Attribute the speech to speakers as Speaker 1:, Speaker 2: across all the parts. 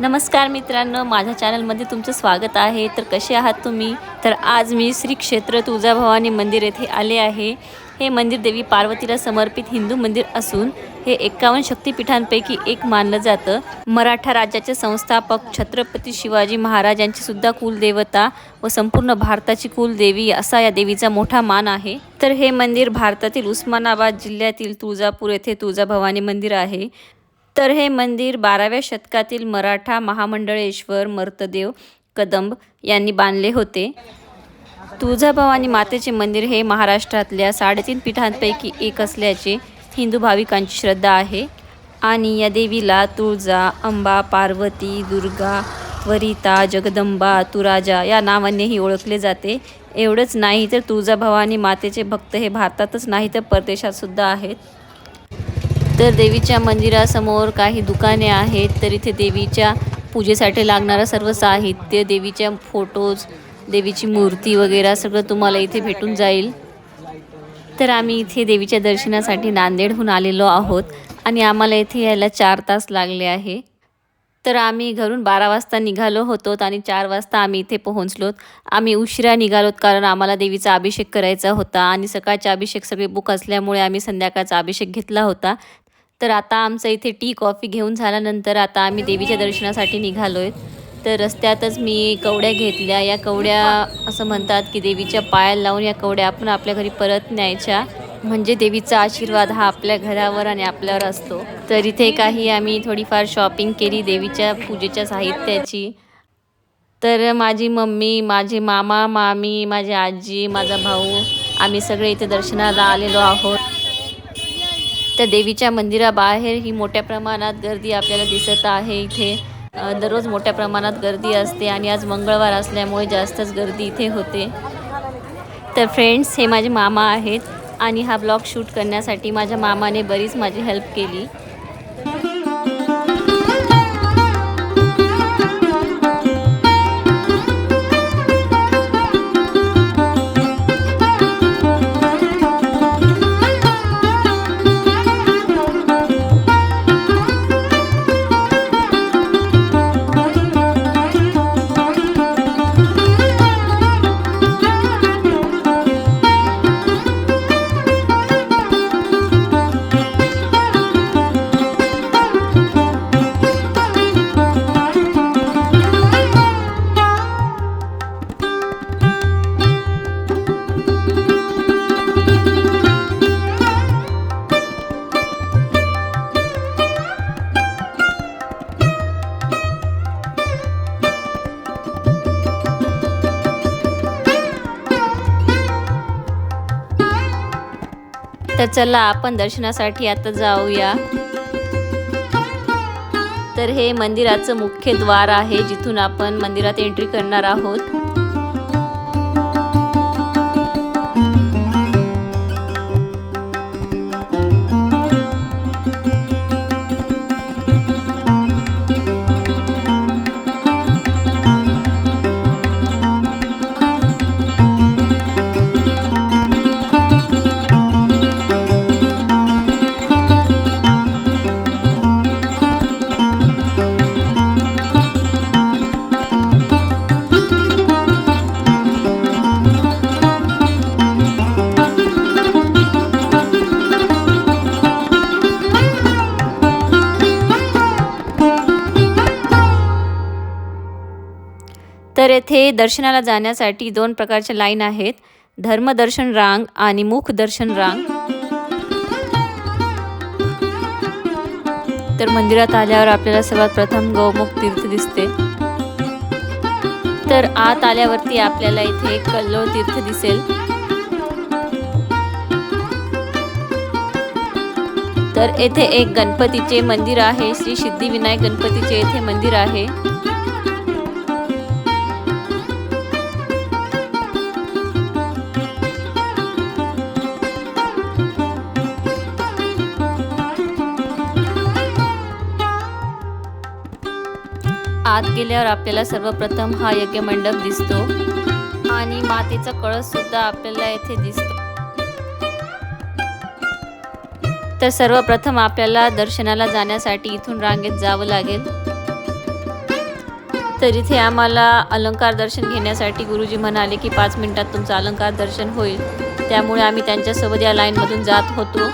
Speaker 1: नमस्कार मित्रांनो, माझ्या चॅनलमध्ये तुमचं स्वागत आहे। तर कसे आहात तुम्ही? तर आज मी श्री क्षेत्र तुळजाभवानी मंदिर येथे आले आहे। हे मंदिर देवी पार्वतीला समर्पित हिंदू मंदिर असून हे 51 शक्तिपीठांपैकी एक मानलं जातं। मराठा राज्याचे संस्थापक छत्रपती शिवाजी महाराजांची सुद्धा कुलदेवता व संपूर्ण भारताची कुलदेवी असा या देवीचा मोठा मान आहे। तर हे मंदिर भारतातील उस्मानाबाद जिल्ह्यातील तुळजापूर येथे तुळजाभवानी मंदिर आहे। तर हे मंदिर 12व्या शतकातील मराठा महामंडळेश्वर मर्तदेव कदंब यांनी बांधले होते। तुळजाभवानी मातेचे मंदिर हे महाराष्ट्रातल्या 3.5 पीठांपैकी एक असल्याचे हिंदू भाविकांची श्रद्धा आहे आणि या देवीला तुळजा, अंबा, पार्वती, दुर्गा, वरिता, जगदंबा, तुराजा या नावानेही ओळखले जाते। एवढंच नाही तर तुळजाभवानी मातेचे भक्त हे भारतातच नाही तर परदेशात सुद्धा आहेत। तर देवीच्या मंदिरासमोर काही दुकाने आहेत। तर इथे देवीच्या पूजेसाठी लागणारं सर्व साहित्य, देवीच्या फोटोज, देवीची मूर्ती वगैरे सगळं तुम्हाला इथे भेटून जाईल। तर आम्ही इथे देवीच्या दर्शनासाठी नांदेडहून आलेलो आहोत आणि आम्हाला इथे यायला 4 तास लागले आहे। तर आम्ही घरून 12 वाजता निघालो होतो आणि 4 वाजता आम्ही इथे पोहोचलोत। आम्ही उशिरा निघालोत कारण आम्हाला देवीचा अभिषेक करायचा होता आणि सकाळचा अभिषेक सगळे बुक असल्यामुळे आम्ही संध्याकाळचा अभिषेक घेतला होता। तर आता आमचं इथे टी कॉफी घेऊन झाल्यानंतर आता आम्ही देवीच्या दर्शनासाठी निघालोय। तर रस्त्यातच मी कवड्या घेतल्या। या कवड्या असं म्हणतात की देवीच्या पायाला लावून या कवड्या आपण आपल्या घरी परत न्यायच्या, म्हणजे देवीचा आशीर्वाद हा आपल्या घरावर आणि आपल्यावर असतो। तर इथे काही आम्ही थोडीफार शॉपिंग केली देवीच्या पूजेच्या साहित्याची। तर माझी मम्मी, माझे मामा मामी, माझी आजी, माझा भाऊ आम्ही सगळे इथे दर्शनाला आलेलो आहोत। तर देवीच्या मंदिराबाहेर ही मोठ्या प्रमाणात गर्दी आपल्याला दिसत आहे। इथे दररोज मोठ्या प्रमाणात गर्दी असते आणि आज मंगळवार असल्यामुळे जास्तच गर्दी इथे होते। तर फ्रेंड्स, हे माझे मामा आहेत आणि हा ब्लॉग शूट करण्यासाठी माझ्या मामाने बरीच माझी हेल्प केली। तर चला आपण दर्शनासाठी आता जाऊया। तर हे मंदिराचं मुख्य द्वार आहे जिथून आपण मंदिरात एंट्री करणार आहोत। तर येथे दर्शनाला जाण्यासाठी 2 प्रकारच्या लाईन आहेत, धर्मदर्शन रांग आणि मुख दर्शन रांग। तर मंदिरात आल्यावर आपल्याला सर्वात प्रथम गौमुख तीर्थ दिसते। तर आत आल्यावरती आपल्याला इथे कल्लोळ तीर्थ दिसेल। तर येथे एक गणपतीचे मंदिर आहे, श्री सिद्धिविनायक गणपतीचे येथे मंदिर आहे। आत गेल्यावर आपल्याला सर्वप्रथम हा यज्ञ मंडप दिसतो आणि मातेचा कळस सुद्धा आपल्याला येथे दिसतो। तर सर्वप्रथम आपल्याला दर्शनाला जाण्यासाठी इथून रांगेत जावं लागेल। तर इथे आम्हाला अलंकार दर्शन घेण्यासाठी गुरुजी म्हणाले की 5 मिनिटात तुमचं अलंकार दर्शन होईल, त्यामुळे आम्ही त्यांच्यासोबत या लाईनमधून जात होतो.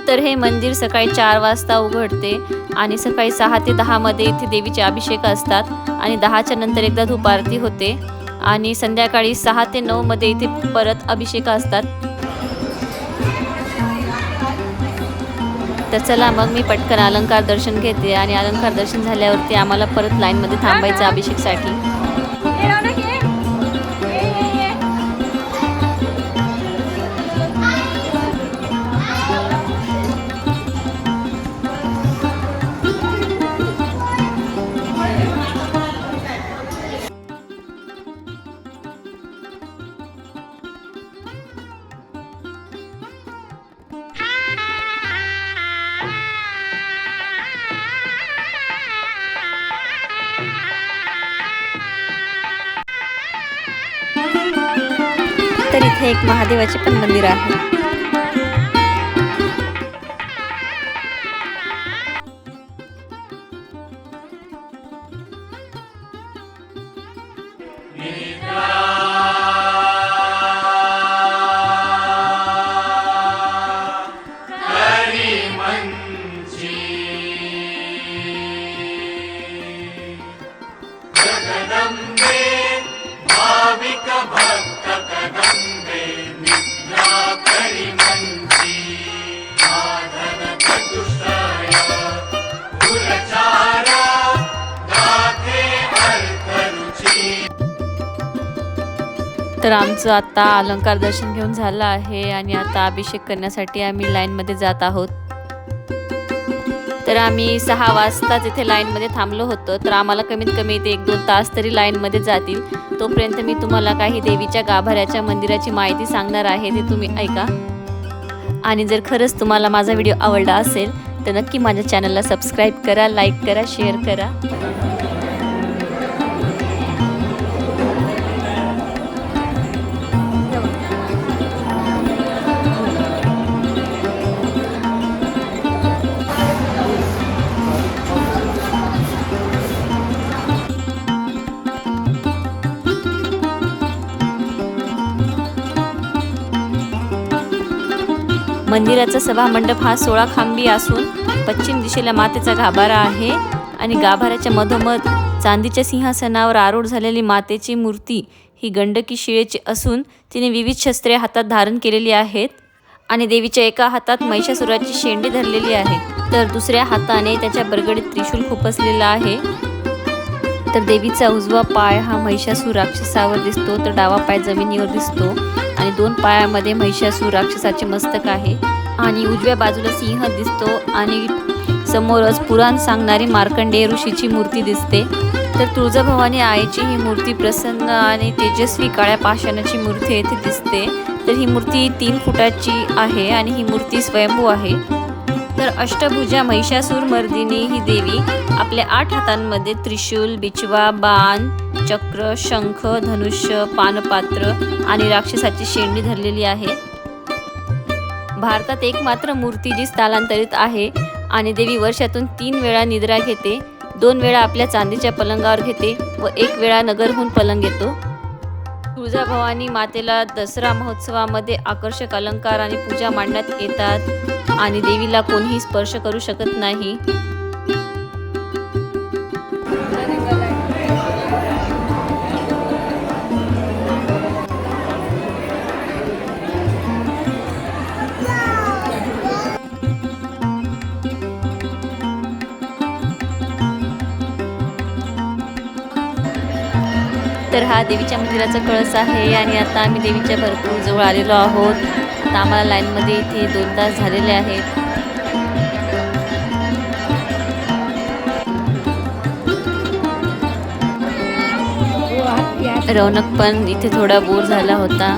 Speaker 1: तर हे मंदिर सकाळी 4 वाजता उघडते आणि सकाळी 6 ते 10 मध्ये इथे देवीचे अभिषेक असतात आणि 10च्या नंतर एकदा धूप आरती होते आणि संध्याकाळी 6 ते 9 मध्ये इथे परत अभिषेक असतात. तर चला मग मी पटकन अलंकार दर्शन घेते आणि अलंकार दर्शन झाल्यावरती आम्हाला परत लाईनमध्ये थांबायचं अभिषेकसाठी. तर इथे एक महादेवाचे पण मंदिर आहे. तर आमचं आता अलंकार दर्शन घेऊन झालं आहे आणि आता अभिषेक करण्यासाठी आम्ही लाईनमध्ये जात आहोत. तर आम्ही 6 वाजताच इथे लाईनमध्ये थांबलो होतो. तर आम्हाला कमीत कमी इथे 1-2 तास तरी लाईनमध्ये जातील. तोपर्यंत मी तुम्हाला काही देवीच्या गाभाऱ्याच्या मंदिराची माहिती सांगणार आहे, ते तुम्ही ऐका. आणि जर खरंच तुम्हाला माझा व्हिडिओ आवडला असेल तर नक्की माझ्या चॅनलला सबस्क्राईब करा, लाईक करा, शेअर करा. मंदिराचा सभामंडप हा 16 खांबी असून पश्चिम दिशेला मातेचा गाभारा आहे आणि गाभाऱ्याच्या मधोमध चांदीच्या सिंहासनावर आरूढ झालेली मातेची मूर्ती ही गंडकी शिळेची असून तिने विविध शस्त्रे हातात धारण केलेली आहेत आणि देवीच्या एका हातात महिषासुराची शेंडी धरलेली आहे, तर दुसऱ्या हाताने त्याच्या बरगडीत त्रिशूल खुपसलेला आहे. तर देवीचा उजवा पाय हा महिषासूर राक्षसावर दिसतो, तर डावा पाय जमिनीवर दिसतो आणि 2 पायामध्ये महिषासूर राक्षसाचे मस्तक आहे आणि उजव्या बाजूला सिंह दिसतो आणि समोरच पुराण सांगणारी मार्कंडेय ऋषीची मूर्ती दिसते. तर तुळजाभवानी आईची ही मूर्ती प्रसन्न आणि तेजस्वी काळ्या पाषाणाची मूर्ती येथे दिसते. तर ही मूर्ती 3 फुटाची आहे आणि ही मूर्ती स्वयंभू आहे. तर अष्टभुजा महिषासूर मर्दिनी ही देवी आपल्या 8 हातांमध्ये त्रिशूल, बिचवा, बाण, चक्र, शंख, धनुष्य, पानपात्र आणि राक्षसाची शेंडी धरलेली आहे. भारतात एकमात्र मूर्ती जी स्थलांतरित आहे आणि देवी वर्षातून 3 वेळा निद्रा घेते, 2 वेळा आपल्या चांदीच्या पलंगावर घेते व 1 वेळा नगरहून पलंग येतो. तुळजाभवानी मातेला दसरा महोत्सवामध्ये आकर्षक अलंकार आणि पूजा मांडण्यात येतात आणि देवीला कोणीही स्पर्श करू शकत नाही. तर हा देवीच्या मंदिराचा कळस आहे आणि आता आम्ही देवीच्या भरपूर जवळ आलेलो आहोत. आता आम्हाला लाईनमध्ये इथे 2 तास झालेले आहेत. रौनक पण इथे थोडा बोर झाला होता.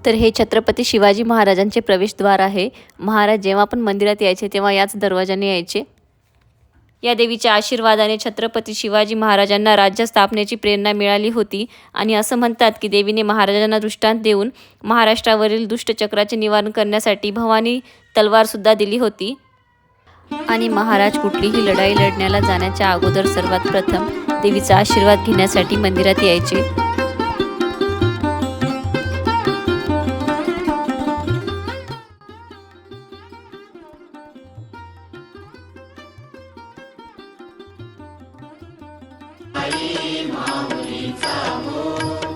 Speaker 1: तर हे छत्रपती शिवाजी महाराजांचे प्रवेशद्वार आहे. महाराज जेव्हा पण मंदिरात यायचे तेव्हा याच दरवाजाने यायचे. या देवीच्या आशीर्वादाने छत्रपती शिवाजी महाराजांना राज्य स्थापनेची प्रेरणा मिळाली होती आणि असं म्हणतात की देवीने महाराजांना दृष्टांत देऊन महाराष्ट्रावरील दुष्टचक्राचे निवारण करण्यासाठी भवानी तलवारसुद्धा दिली होती। आणि महाराज कुठलीही लढाई लढण्याला जाण्याच्या अगोदर सर्वात प्रथम देवीचा आशीर्वाद घेण्यासाठी मंदिरात यायचे।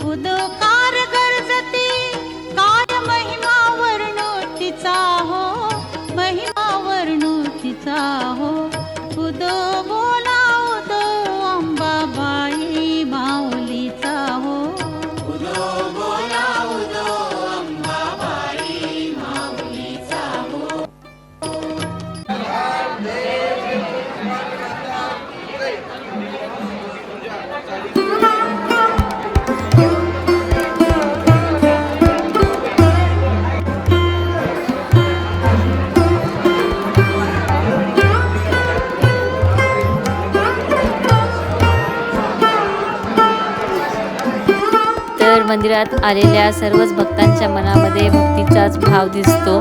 Speaker 2: उदकार गरजती काय महिमा वर्णोतीचा हो, महिमा वर्णोतीचा हो। उदो बोला उदो अंबाबाई माऊलीचा हो, उदो बोला उदो अंबाबाई माऊलीचा हो।
Speaker 1: तर मंदिरात आलेल्या सर्वच भक्तांच्या मनामध्ये भक्तीचाच भाव दिसतो।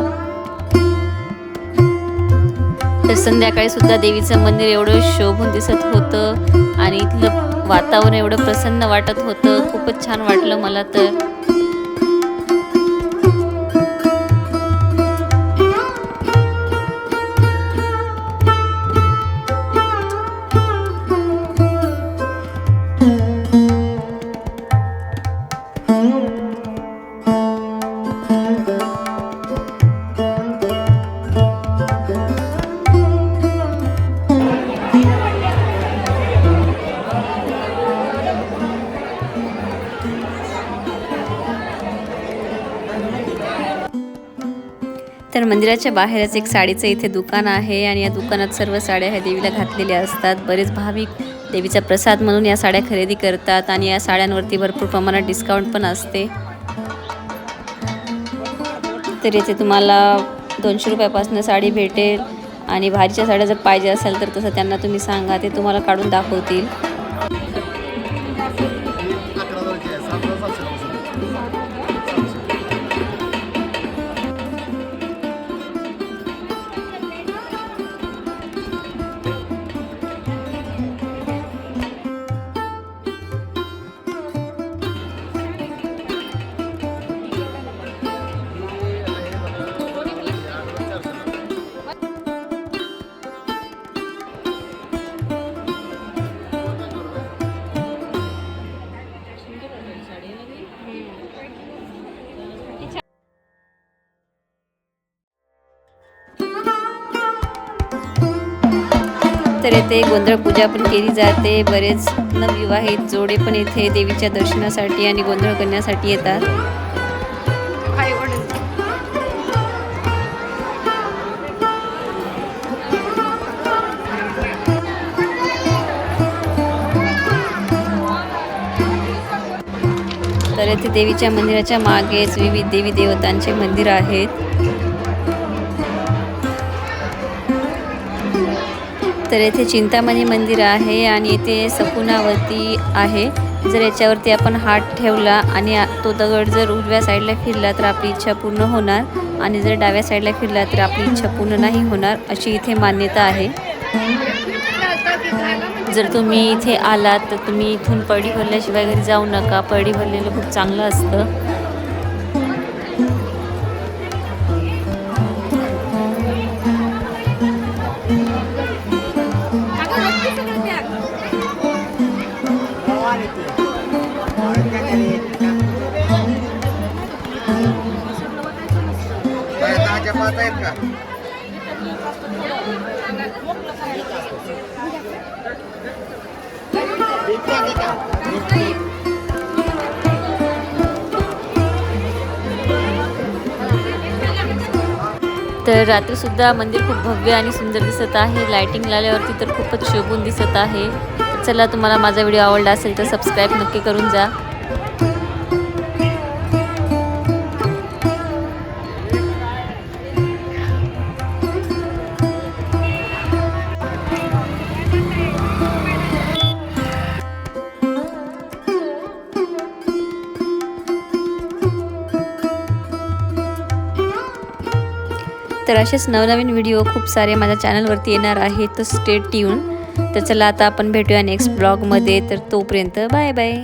Speaker 1: तर संध्याकाळी सुद्धा देवीचं मंदिर एवढं शोभून दिसत होतं आणि इथलं वातावरण एवढं प्रसन्न वाटत होतं, खूपच छान वाटलं मला तर। तर मंदिराच्या बाहेरच एक साडीचं इथे दुकान आहे आणि या दुकानात सर्व साड्या ह्या देवीला घातलेल्या असतात। बरेच भाविक देवीचा प्रसाद म्हणून या साड्या खरेदी करतात आणि या साड्यांवरती भरपूर प्रमाणात डिस्काउंट पण असते। तर येथे तुम्हाला 200 रुपयापासून साडी भेटेल आणि भारीच्या साड्या जर पाहिजे असेल तर तसं त्यांना तुम्ही सांगा, ते तुम्हाला काढून दाखवतील। तर येथे गोंधळ पूजा पण केली जाते। बरेच नवविवाहित जोडे पण इथे देवीच्या दर्शनासाठी आणि गोंधळ करण्यासाठी येतात। तर येथे देवीच्या मंदिराच्या मागेच विविध देवी देवतांचे मंदिर आहेत। तर येथे चिंतामणी मंदिर आहे आणि येथे सकुनावती आहे। जर याच्यावरती आपण हात ठेवला आणि तो दगड जर उजव्या साईडला फिरला तर आपली इच्छा पूर्ण होणार आणि जर डाव्या साईडला फिरला तर आपली इच्छा पूर्ण नाही होणार, अशी इथे मान्यता आहे। जर तुम्ही इथे आलात तर तुम्ही इथून पळी भरल्याशिवाय घरी जाऊ नका। पळी भरलेलं खूप चांगलं असतं। तर रात्री सुद्धा मंदिर खूप भव्य आणि सुंदर दिसत आहे। लाइटिंग लावल्यावरती तर खूपच शोभून दिसत आहे। चला, तुम्हाला माझा व्हिडिओ आवडला असेल तर सबस्क्राइब नक्की करून जा। तर असेच नवनवीन व्हिडिओ खूप सारे माझ्या चॅनलवरती येणार आहेत, तर स्टे ट्यून. तर चला आता आपण भेटूया नेक्स्ट ब्लॉगमध्ये. तर तोपर्यंत बाय बाय.